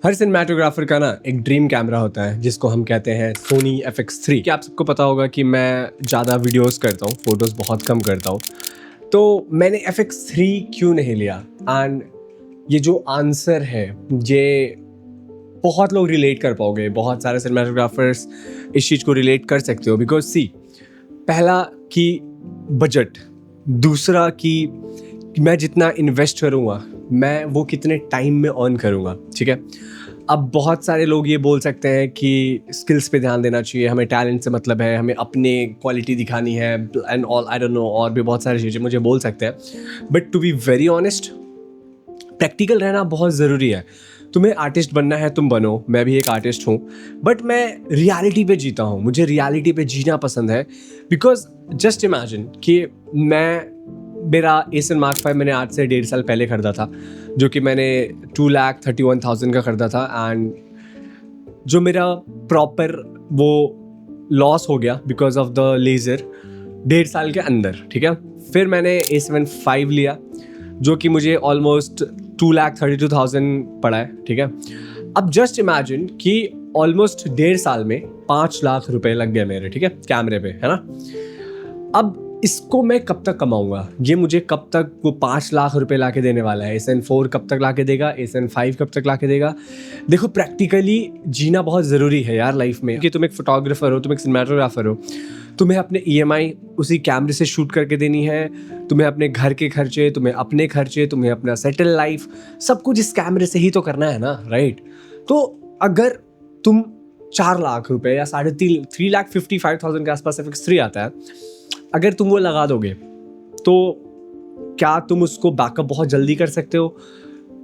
हर cinematographer का ना एक ड्रीम कैमरा होता है जिसको हम कहते हैं सोनी FX3। क्या आप सबको पता होगा कि मैं ज़्यादा वीडियोस करता हूँ, फोटोज़ बहुत कम करता हूँ। तो मैंने FX3 क्यों नहीं लिया? एंड ये जो आंसर है ये बहुत लोग रिलेट कर पाओगे, बहुत सारे सिनेमाटोग्राफर्स इस चीज़ को रिलेट कर सकते हो। बिकॉज सी, पहला कि बजट, दूसरा कि मैं जितना इन्वेस्ट करूँगा मैं वो कितने टाइम में अर्न करूँगा। ठीक है, अब बहुत सारे लोग ये बोल सकते हैं कि स्किल्स पे ध्यान देना चाहिए, हमें टैलेंट से मतलब है, हमें अपने क्वालिटी दिखानी है and all, I don't know, और भी बहुत सारी चीज़ें मुझे बोल सकते हैं। But to be very honest, practical रहना बहुत ज़रूरी है। तुम्हें आर्टिस्ट बनना है, तुम बनो, मैं भी एक आर्टिस्ट हूँ, बट मैं रियलिटी पे जीता हूँ, मुझे रियलिटी पे जीना पसंद है। बिकॉज जस्ट इमेजिन कि मेरा एसन मार्क 5 मैंने आज से 1.5 साल पहले खरीदा था, जो कि मैंने 2,31,000 का खरीदा था। एंड जो मेरा प्रॉपर वो लॉस हो गया बिकॉज ऑफ द लेज़र 1.5 साल के अंदर। ठीक है, फिर मैंने A7 5 लिया जो कि मुझे ऑलमोस्ट 2,32,000 पड़ा है। ठीक है, अब जस्ट इमेजिन कि ऑलमोस्ट 1.5 साल में 5 लाख रुपए लग गए मेरे, ठीक है, कैमरे पे, है ना। अब इसको मैं कब तक कमाऊंगा? ये मुझे कब तक वो 5 लाख रुपए ला के देने वाला है? A7 4 कब तक ला के देगा? A7 5 कब तक ला के देगा? देखो, प्रैक्टिकली जीना बहुत ज़रूरी है यार लाइफ में, कि तुम एक फोटोग्राफर हो, तुम एक सिनेमाटोग्राफर हो, तुम्हें अपने EMI उसी कैमरे से शूट करके देनी है, तुम्हें अपने घर के खर्चे, तुम्हें अपने खर्चे, तुम्हें अपना सेटल लाइफ, सब कुछ इस कैमरे से ही तो करना है ना, राइट? तो अगर तुम 4 लाख रुपए या 3,55,000 के आसपास FX3 आता है, अगर तुम वो लगा दोगे तो क्या तुम उसको बैकअप बहुत जल्दी कर सकते हो?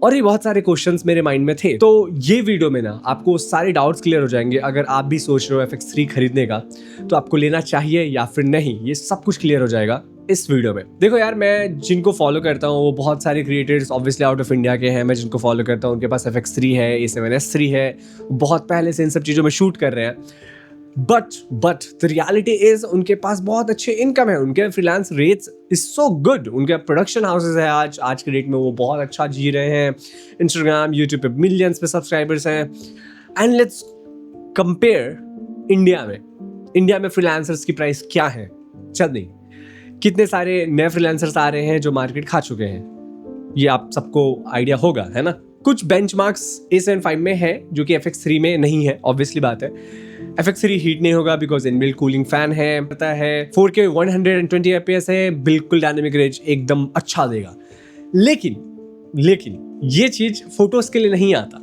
और ये बहुत सारे क्वेश्चंस मेरे माइंड में थे। तो ये वीडियो में ना आपको सारे डाउट्स क्लियर हो जाएंगे। अगर आप भी सोच रहे हो FX3 खरीदने का, तो आपको लेना चाहिए या फिर नहीं, ये सब कुछ क्लियर हो जाएगा इस वीडियो में। देखो यार, मैं जिनको फॉलो करता हूँ वो बहुत सारे creators obviously out of India के हैं। मैं जिनको फॉलो करता हूँ उनके पास FX3 है, A7S3 है, बहुत पहले से इन सब चीज़ों में शूट कर रहे हैं। बट द रियलिटी इज उनके पास बहुत अच्छे इनकम है, उनके freelance rates is so good, उनके प्रोडक्शन हाउसेज है आज के डेट में, वो बहुत अच्छा जी रहे हैं। इंस्टाग्राम, यूट्यूब पे मिलियंस पे सब्सक्राइबर्स हैं। एंड लेट्स कंपेयर इंडिया में फ्रीलांसर्स की प्राइस क्या है? चल नहीं, कितने सारे नए फ्रीलांसर्स आ रहे हैं जो मार्केट खा चुके हैं, ये आप सबको आइडिया होगा, है ना। कुछ बेंचमार्क्स A7 5 में है जो कि FX3 में नहीं है, ऑब्वियसली बात है। FX3 हीट नहीं होगा बिकॉज इनबिल्ट कूलिंग फैन है, पता है 4K 120 FPS है, बिल्कुल डायनेमिक रेंज एकदम अच्छा देगा। लेकिन ये चीज फोटोज के लिए नहीं आता।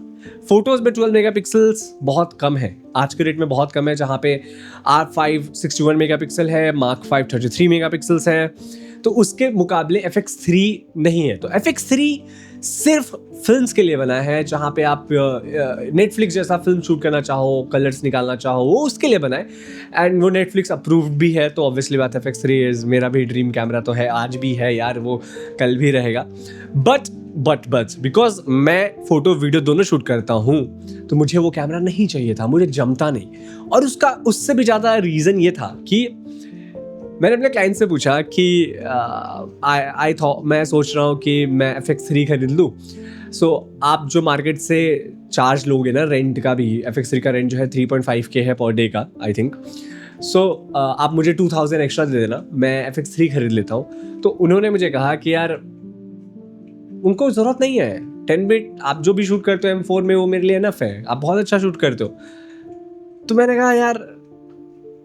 फोटोज में 12 मेगापिक्सल्स बहुत कम है, आज के डेट में बहुत कम है। जहाँ पे R5 61 मेगापिक्सल है, Mark 5 33 मेगापिक्सल्स है, तो उसके मुकाबले FX3 नहीं है। तो FX3 सिर्फ फिल्म्स के लिए बना है, जहाँ पे आप नेटफ्लिक्स जैसा फिल्म शूट करना चाहो, कलर्स निकालना चाहो, वो उसके लिए बना है। एंड वो नेटफ्लिक्स अप्रूव्ड भी है, तो ऑब्वियसली बात है FX3 इज मेरा भी ड्रीम कैमरा तो है, आज भी है यार, वो कल भी रहेगा। बट बिकॉज मैं फोटो वीडियो दोनों शूट करता हूँ, तो मुझे वो कैमरा नहीं चाहिए था, मुझे जमता नहीं। और उससे भी ज़्यादा रीज़न ये था कि मैंने अपने क्लाइंट से पूछा कि मैं सोच रहा हूँ कि मैं FX3 खरीद लूँ। सो आप जो मार्केट से चार्ज लोगे ना रेंट का भी, FX3 का रेंट जो है 3.5K है पर डे का, आई थिंक। सो आप मुझे 2,000 एक्स्ट्रा दे देना, मैं FX3 खरीद लेता हूँ। तो उन्होंने मुझे कहा कि यार उनको ज़रूरत नहीं है 10 बिट, आप जो भी शूट करते हो M4 में वो मेरे लिए इनफ है, आप बहुत अच्छा शूट करते हो। तो मैंने कहा यार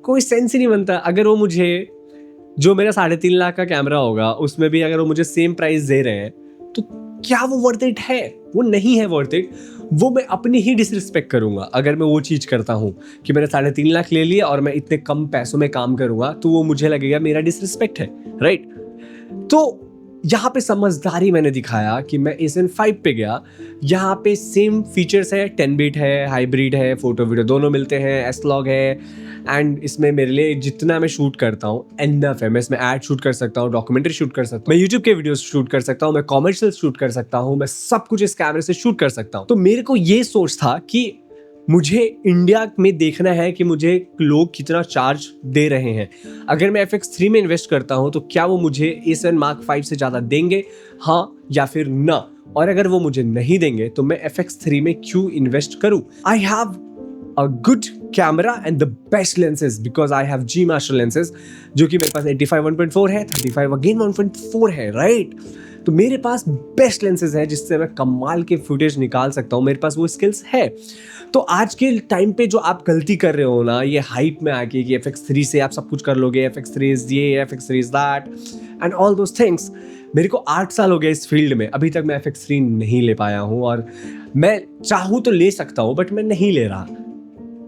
कोई सेंस ही नहीं बनता। अगर वो मुझे जो मेरा 3.5 लाख का कैमरा होगा उसमें भी अगर वो मुझे सेम प्राइस दे रहे हैं, तो क्या वो वर्थ इट है? वो नहीं है वर्थ इट। वो मैं अपनी ही डिसरिस्पेक्ट करूंगा अगर मैं वो चीज़ करता हूँ कि मैंने 3.5 लाख ले लिया और मैं इतने कम पैसों में काम करूंगा, तो वो मुझे लगेगा मेरा डिसरिस्पेक्ट है, राइट। तो यहाँ पे समझदारी मैंने दिखाया कि मैं A7 5 पे गया। यहाँ पे सेम फीचर्स है, 10 बिट है, हाइब्रिड है, फोटो वीडियो दोनों मिलते हैं, S-Log है। एंड इसमें मेरे लिए जितना मैं शूट करता हूँ एनफ है। मैं इसमें एड शूट कर सकता हूँ, डॉक्यूमेंट्री शूट कर सकता हूँ, मैं यूट्यूब के वीडियोस शूट कर सकता हूँ, मैं कॉमर्शियल शूट कर सकता हूँ, मैं सब कुछ इस कैमरे से शूट कर सकता हूँ। तो मेरे को ये सोच था कि मुझे इंडिया में देखना है कि मुझे लोग कितना चार्ज दे रहे हैं। अगर मैं FX3 में इन्वेस्ट करता हूँ तो क्या वो मुझे A7 Mark 5 से ज़्यादा देंगे, हाँ या फिर ना? और अगर वो मुझे नहीं देंगे तो मैं FX3 में क्यों इन्वेस्ट करूँ? I have a good camera and the best lenses because I have G Master lenses जो कि मेरे पास 85 1.4 है, 35 again 1.4 है, राइट? तो मेरे पास बेस्ट लेंसेज है जिससे मैं कमाल के फुटेज निकाल सकता हूँ, मेरे पास वो स्किल्स है। तो आज के टाइम पे जो आप गलती कर रहे हो ना, ये हाइप में आके कि FX3 से आप सब कुछ कर लोगे, FX3 इज ये, FX3 is that and all those things. मेरे को 8 साल हो गए इस फील्ड में, अभी तक मैं FX3 नहीं ले पाया हूँ, और मैं चाहूँ तो ले सकता हूँ बट मैं नहीं ले रहा।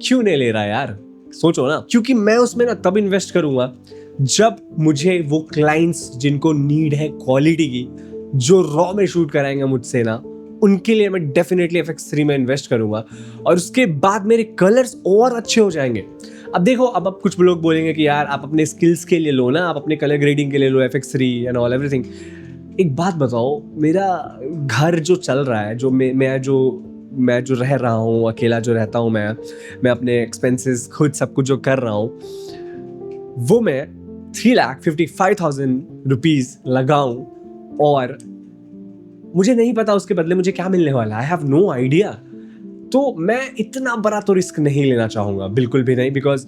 क्यों नहीं ले रहा यार? सोचो ना, क्योंकि मैं उसमें ना तब इन्वेस्ट करूंगा जब मुझे वो क्लाइंट्स जिनको नीड है क्वालिटी की, जो रॉ में शूट कराएंगे मुझसे ना, उनके लिए मैं डेफिनेटली FX3 में इन्वेस्ट करूंगा, और उसके बाद मेरे कलर्स और अच्छे हो जाएंगे। अब देखो, अब कुछ लोग बोलेंगे कि यार आप अपने स्किल्स के लिए लो ना, आप अपने कलर ग्रेडिंग के लिए लो FX3 एंड ऑल एवरीथिंग। एक बात बताओ, मेरा घर जो चल रहा है, जो मैं जो रह रहा हूँ, अकेला जो रहता हूँ, मैं अपने एक्सपेंसेस खुद सब कुछ जो कर रहा हूँ, वो मैं 3,55,000 रुपीज़ लगाऊं, और मुझे नहीं पता उसके बदले मुझे क्या मिलने वाला है। I have no idea. तो मैं इतना बड़ा तो रिस्क नहीं लेना चाहूँगा, बिल्कुल भी नहीं, बिकॉज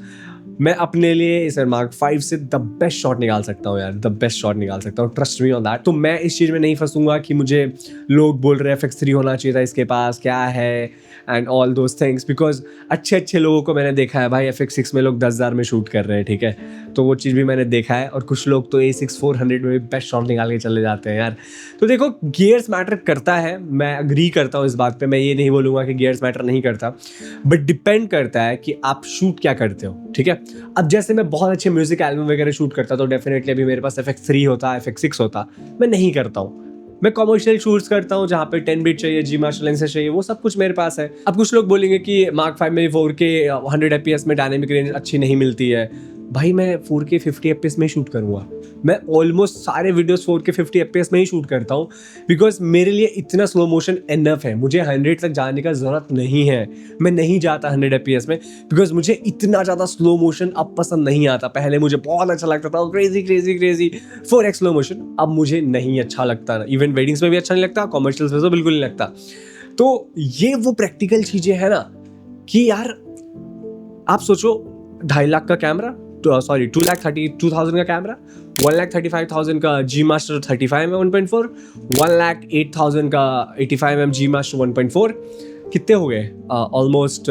मैं अपने लिए इस Mark 5 से द बेस्ट शॉट निकाल सकता हूँ यार, द बेस्ट शॉट निकाल सकता हूँ, ट्रस्ट मी ऑन दैट। तो मैं इस चीज़ में नहीं फंसूंगा कि मुझे लोग बोल रहे हैं FX3 होना चाहिए था इसके पास, क्या है and all those things, because अच्छे लोगों को मैंने देखा है भाई, FX6 में लोग 10,000 में शूट कर रहे हैं, ठीक है? तो वो चीज़ भी मैंने देखा है, और कुछ लोग तो A6 400 में भी बेस्ट शॉट निकाल के चले जाते हैं यार। तो देखो, गियर्स मैटर करता है, मैं अग्री करता हूँ इस बात पे, मैं ये नहीं बोलूँगा कि गियर्स मैटर नहीं करता, बट डिपेंड करता है कि आप शूट क्या करते हो, ठीक है? अब जैसे मैं बहुत अच्छे म्यूजिक एल्बम वगैरह शूट करता तो डेफिनेटली अभी मेरे पास FX3 होता, FX6 होता। मैं नहीं करता हूँ, मैं कमर्शियल शूट्स करता हूँ जहाँ पे 10 बीट चाहिए, G Master लेंसेज चाहिए, वो सब कुछ मेरे पास है। अब कुछ लोग बोलेंगे कि Mark 5 में 4K 100 FPS में डायनेमिक रेंज अच्छी नहीं मिलती है। भाई मैं 4K 50 FPS में ही शूट करूँगा, मैं ऑलमोस्ट सारे वीडियोस 4K 50 FPS में ही शूट करता हूँ, बिकॉज मेरे लिए इतना स्लो मोशन एनफ है, मुझे 100 तक जाने का ज़रूरत नहीं है। मैं नहीं जाता 100 FPS में, बिकॉज मुझे इतना ज़्यादा स्लो मोशन अब पसंद नहीं आता। पहले मुझे बहुत अच्छा लगता था, क्रेजी 4x स्लो मोशन, अब मुझे नहीं अच्छा लगता। इवन वेडिंग्स में भी अच्छा नहीं लगता, कॉमर्शियल्स में तो बिल्कुल नहीं लगता। तो ये वो प्रैक्टिकल चीज़ें हैं ना, कि यार आप सोचो, 2.5 लाख का कैमरा, 2,32,000 का कैमरा, 1,35,000 का G Master 35mm 1.4, 1,08,000 का 85mm G Master 1.4, कितने हो गए? Almost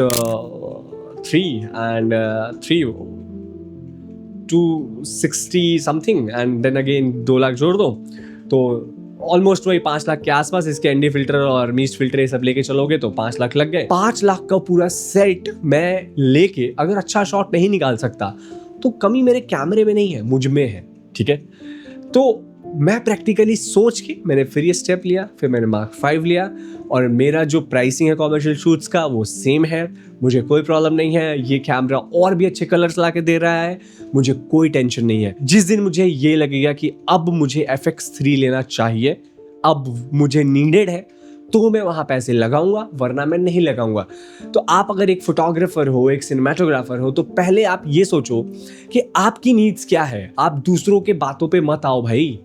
260 something, and then again 2 lakh जोड़ दो तो ऑलमोस्ट वही 5 लाख के आसपास। इसके एनडी फिल्टर और मीस्ट फिल्टर ये सब लेके चलोगे तो 5 लाख लग गए। 5 लाख का पूरा सेट मैं लेके अगर अच्छा शॉट नहीं निकाल सकता तो कमी मेरे कैमरे में नहीं है, मुझ में है, ठीक है? तो मैं प्रैक्टिकली सोच के मैंने फिर ये स्टेप लिया, फिर मैंने Mark 5 लिया, और मेरा जो प्राइसिंग है कॉमर्शियल शूट्स का वो सेम है, मुझे कोई प्रॉब्लम नहीं है। ये कैमरा और भी अच्छे कलर्स ला के दे रहा है, मुझे कोई टेंशन नहीं है। जिस दिन मुझे ये लगेगा कि अब मुझे FX3 लेना चाहिए, अब मुझे नीडेड है, तो मैं वहाँ पैसे लगाऊंगा, वरना मैं नहीं लगाऊंगा। तो आप अगर एक फोटोग्राफर हो, एक सिनेमाटोग्राफर हो, तो पहले आप ये सोचो कि आपकी नीड्स क्या है। आप दूसरों के बातों पे मत आओ भाई,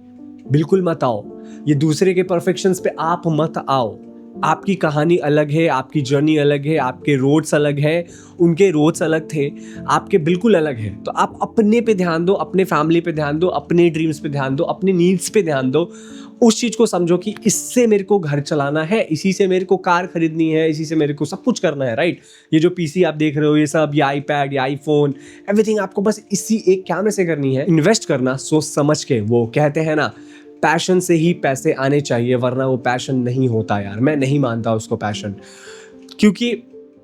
बिल्कुल मत आओ। ये दूसरे के परफेक्शंस पे आप मत आओ। आपकी कहानी अलग है, आपकी जर्नी अलग है, आपके रोड्स अलग है, उनके रोड्स अलग थे, आपके बिल्कुल अलग है। तो आप अपने पे ध्यान दो, अपने फैमिली पे ध्यान दो, अपने ड्रीम्स पे ध्यान दो, अपने नीड्स पे ध्यान दो। उस चीज़ को समझो कि इससे मेरे को घर चलाना है, इसी से मेरे को कार खरीदनी है, इसी से मेरे को सब कुछ करना है, राइट? ये जो पीसी आप देख रहे हो, ये सब, ये आईपैड, ये आईफोन, एवरीथिंग आपको बस इसी एक कैमरे से करनी है। इन्वेस्ट करना सोच समझ के, वो कहते हैं ना, पैशन से ही पैसे आने चाहिए, वरना वो पैशन नहीं होता यार। मैं नहीं मानता उसको पैशन, क्योंकि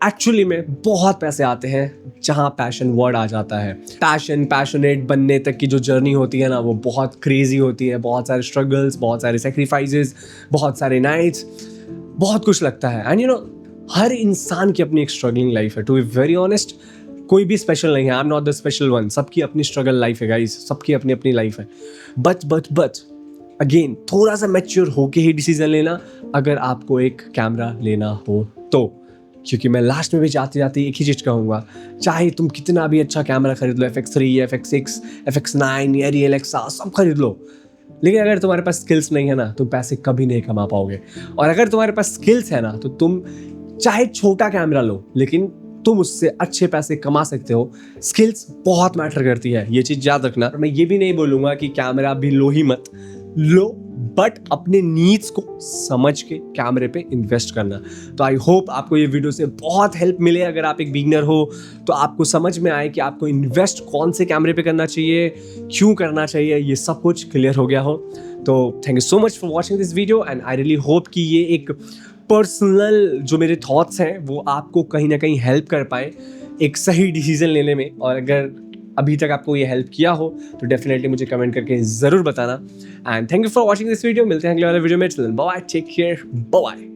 एक्चुअली में बहुत पैसे आते हैं जहाँ पैशन वर्ड आ जाता है। पैशनेट बनने तक की जो जर्नी होती है ना, वो बहुत क्रेजी होती है। बहुत सारे स्ट्रगल्स, बहुत सारे सेक्रीफाइसेस, बहुत सारे नाइट्स, बहुत कुछ लगता है। एंड यू नो, हर इंसान की अपनी एक स्ट्रगलिंग लाइफ है। टू बी वेरी ऑनेस्ट, कोई भी स्पेशल नहीं है। I am not the special one. सबकी अपनी स्ट्रगल लाइफ है गाइस, सबकी अपनी अपनी लाइफ है। बट अगेन, थोड़ा सा मैच्योर होके ही डिसीजन लेना अगर आपको एक कैमरा लेना हो तो। क्योंकि मैं लास्ट में भी जाते जाते एक ही चीज़ कहूँगा, चाहे तुम कितना भी अच्छा कैमरा खरीद लो, FX3, FX6, FX9 या रियल एक्सा सब खरीद लो, लेकिन अगर तुम्हारे पास स्किल्स नहीं है ना, तुम पैसे कभी नहीं कमा पाओगे। और अगर तुम्हारे पास स्किल्स है ना, तो तुम चाहे छोटा कैमरा लो, लेकिन तुम उससे अच्छे पैसे कमा सकते हो। स्किल्स बहुत मैटर करती है, ये चीज़ याद रखना। मैं ये भी नहीं बोलूँगा कि कैमरा भी लो ही मत लो, बट अपने नीड्स को समझ के कैमरे पे इन्वेस्ट करना। तो आई होप आपको ये वीडियो से बहुत हेल्प मिले। अगर आप एक बिगिनर हो तो आपको समझ में आए कि आपको इन्वेस्ट कौन से कैमरे पे करना चाहिए, क्यों करना चाहिए, ये सब कुछ क्लियर हो गया हो। तो thank you so much for watching this video and I really hope कि ये एक पर्सनल जो मेरे थॉट्स हैं वो आपको कहीं ना कहीं हेल्प कर पाए एक सही डिसीजन लेने में। और अगर अभी तक आपको ये हेल्प किया हो तो डेफिनेटली मुझे कमेंट करके ज़रूर बताना। And thank you for watching this video. मिलते हैं अगले वाले वीडियो में। Bye, take care, bye.